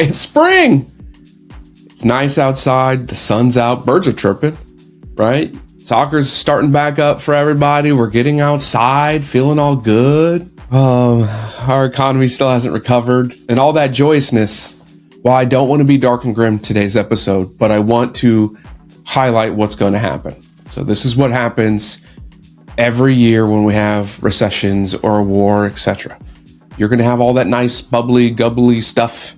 It's spring. It's nice outside. The sun's out. Birds are chirping, right? Soccer's starting back up for everybody. We're getting outside, feeling all good. Our economy still hasn't recovered, and all that joyousness. Well, I don't want to be dark and grim today's episode, but I want to highlight what's going to happen. So this is what happens every year when we have recessions or a war, etc. You're going to have all that nice, bubbly, gubbly stuff.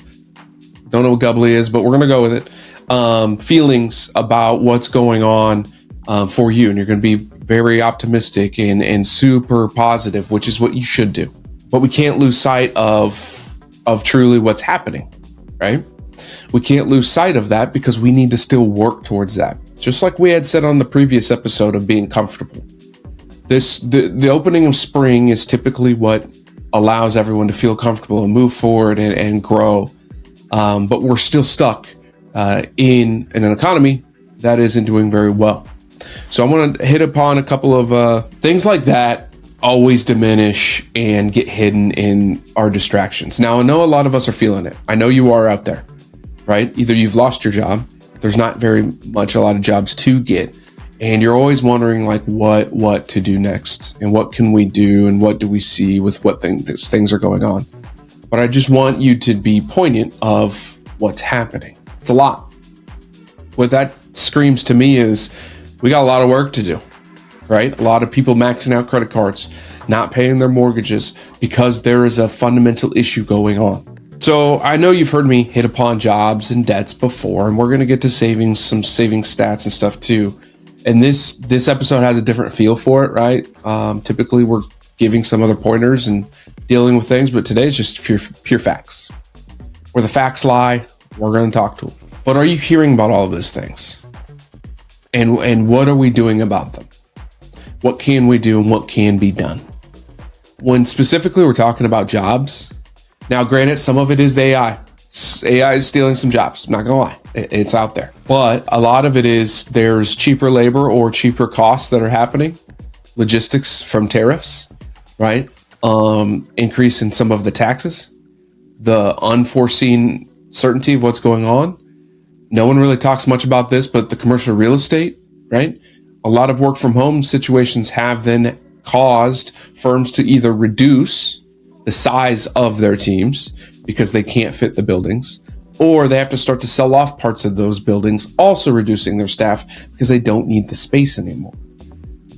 Don't know what gubbly is, but we're going to go with it. Feelings about what's going on for you. And you're going to be very optimistic and super positive, which is what you should do. But we can't lose sight of truly what's happening, right? We can't lose sight of that because we need to still work towards that. Just like we had said on the previous episode of being comfortable. The opening of spring is typically what allows everyone to feel comfortable and move forward and grow. But we're still stuck in an economy that isn't doing very well. So I want to hit upon a couple of things like that always diminish and get hidden in our distractions. Now, I know a lot of us are feeling it. I know you are out there, right? Either you've lost your job. There's not very much a lot of jobs to get. And you're always wondering like what to do next and what can we do and what do we see with what things are going on. But I just want you to be poignant of what's happening. It's a lot. What that screams to me is we got a lot of work to do, right? A lot of people maxing out credit cards, not paying their mortgages because there is a fundamental issue going on. So I know you've heard me hit upon jobs and debts before, and we're going to get to some savings stats and stuff too. And this episode has a different feel for it, right? Typically we're giving some other pointers and dealing with things, but today is just pure facts. Where the facts lie, we're going to talk to them. But are you hearing about all of these things? And what are we doing about them? What can we do and what can be done? When specifically we're talking about jobs, now granted, some of it is AI. AI is stealing some jobs, I'm not gonna lie. It's out there. But a lot of it is there's cheaper labor or cheaper costs that are happening. Logistics from tariffs, right? Increase in some of the taxes, the unforeseen certainty of what's going on. No one really talks much about this, but the commercial real estate, right? A lot of work from home situations have then caused firms to either reduce the size of their teams because they can't fit the buildings, or they have to start to sell off parts of those buildings, also reducing their staff because they don't need the space anymore.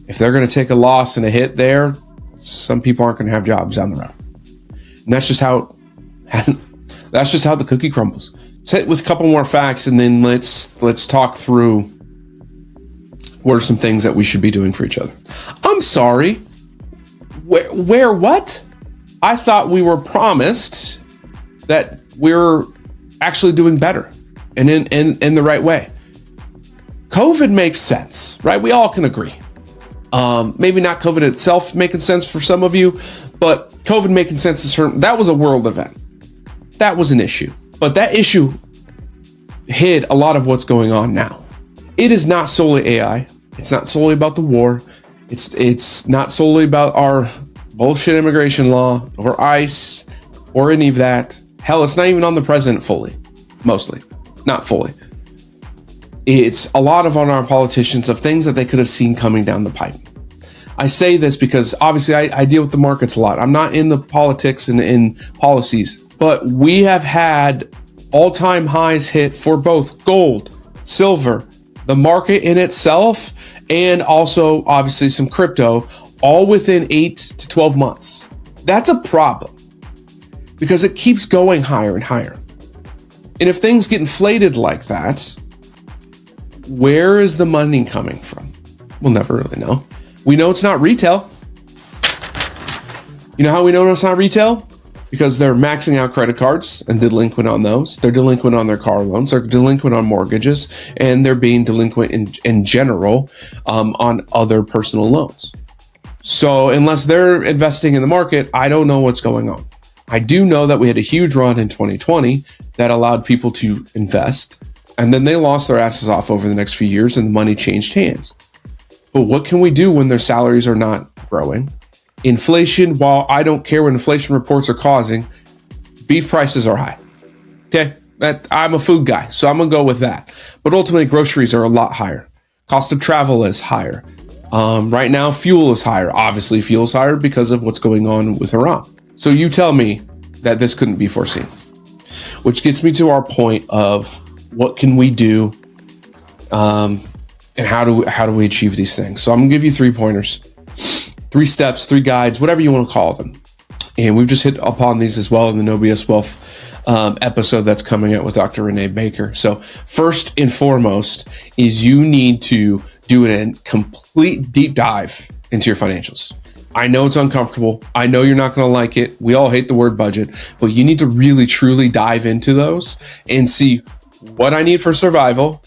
If they're going to take a loss and a hit there, some people aren't going to have jobs down the road. And that's just how the cookie crumbles. Let's hit with a couple more facts and then let's talk through what are some things that we should be doing for each other. I'm sorry. Where what? I thought we were promised that we're actually doing better and in the right way. COVID makes sense, right? We all can agree. Maybe not COVID itself making sense for some of you, but COVID making sense is that was a world event. That was an issue. But that issue hid a lot of what's going on now. It is not solely AI. It's not solely about the war. It's not solely about our bullshit immigration law or ICE or any of that. Hell, it's not even on the president fully. Mostly. Not fully. It's a lot on our politicians of things that they could have seen coming down the pipe. I say this because obviously I deal with the markets a lot. I'm not in the politics and in policies, but we have had all-time highs hit for both gold, silver, the market in itself, and also obviously some crypto, all within 8 to 12 months. That's a problem because it keeps going higher and higher. And if things get inflated like that, where is the money coming from? We'll never really know. We know it's not retail. You know how we know it's not retail? Because they're maxing out credit cards and delinquent on those. They're delinquent on their car loans. They're delinquent on mortgages. And they're being delinquent in general on other personal loans. So unless they're investing in the market, I don't know what's going on. I do know that we had a huge run in 2020 that allowed people to invest. And then they lost their asses off over the next few years and the money changed hands. But what can we do when their salaries are not growing? Inflation, while I don't care what inflation reports are causing, beef prices are high. Okay, I'm a food guy, so I'm going to go with that. But ultimately, groceries are a lot higher. Cost of travel is higher. Right now, fuel is higher. Obviously, fuel is higher because of what's going on with Iran. So you tell me that this couldn't be foreseen. Which gets me to our point of what can we do, and how do we achieve these things? So I'm going to give you 3 pointers, 3 steps, 3 guides, whatever you want to call them. And we've just hit upon these as well in the No BS Wealth episode that's coming out with Dr. Renee Baker. So first and foremost is you need to do a complete deep dive into your financials. I know it's uncomfortable. I know you're not going to like it. We all hate the word budget, but you need to really, truly dive into those and see what I need for survival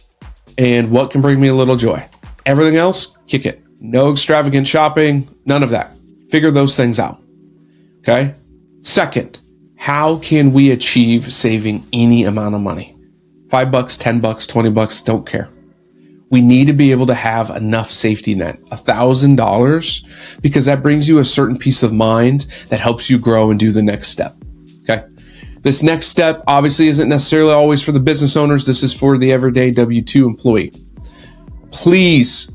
and what can bring me a little joy. Everything else, kick it. No extravagant shopping, none of that. Figure those things out. Okay. Second, how can we achieve saving any amount of money? $5, $10, $20, don't care. We need to be able to have enough safety net, $1,000, because that brings you a certain peace of mind that helps you grow and do the next step. Okay. This next step obviously isn't necessarily always for the business owners. This is for the everyday W-2 employee. Please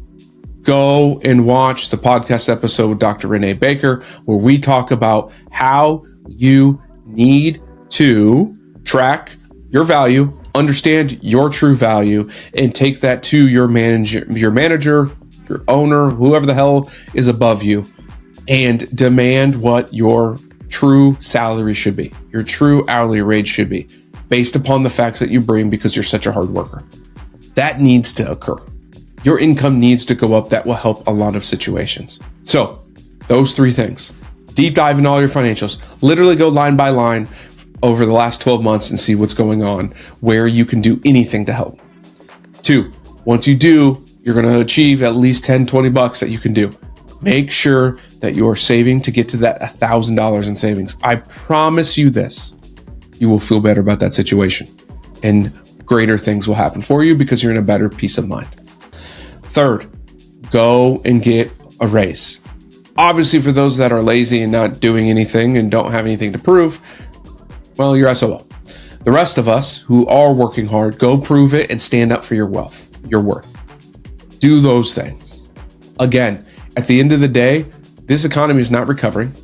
go and watch the podcast episode with Dr. Renee Baker, where we talk about how you need to track your value, understand your true value, and take that to your manager, your owner, whoever the hell is above you, and demand what your true salary should be, your true hourly rate should be, based upon the facts that you bring because you're such a hard worker. That needs to occur. Your income needs to go up. That will help a lot of situations. So those 3 things, deep dive in all your financials, literally go line by line over the last 12 months and see what's going on, where you can do anything to help. 2, once you do, you're going to achieve at least $10, $20 that you can do. Make sure that you're saving to get to that $1,000 in savings. I promise you this, you will feel better about that situation and greater things will happen for you because you're in a better peace of mind. Third, go and get a raise. Obviously, for those that are lazy and not doing anything and don't have anything to prove, well, you're SOL. The rest of us who are working hard, go prove it and stand up for your wealth, your worth. Do those things. Again, at the end of the day, this economy is not recovering.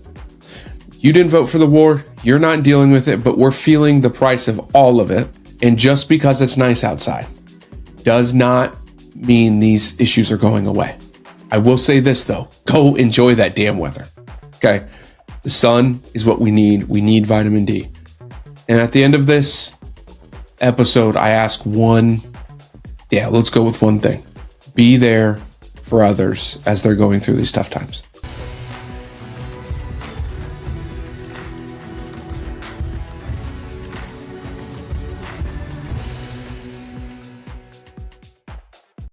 You didn't vote for the war. You're not dealing with it, but we're feeling the price of all of it. And just because it's nice outside does not mean these issues are going away. I will say this though, go enjoy that damn weather. Okay. The sun is what we need. We need vitamin D. And at the end of this episode, I ask let's go with one thing. Be there for others as they're going through these tough times.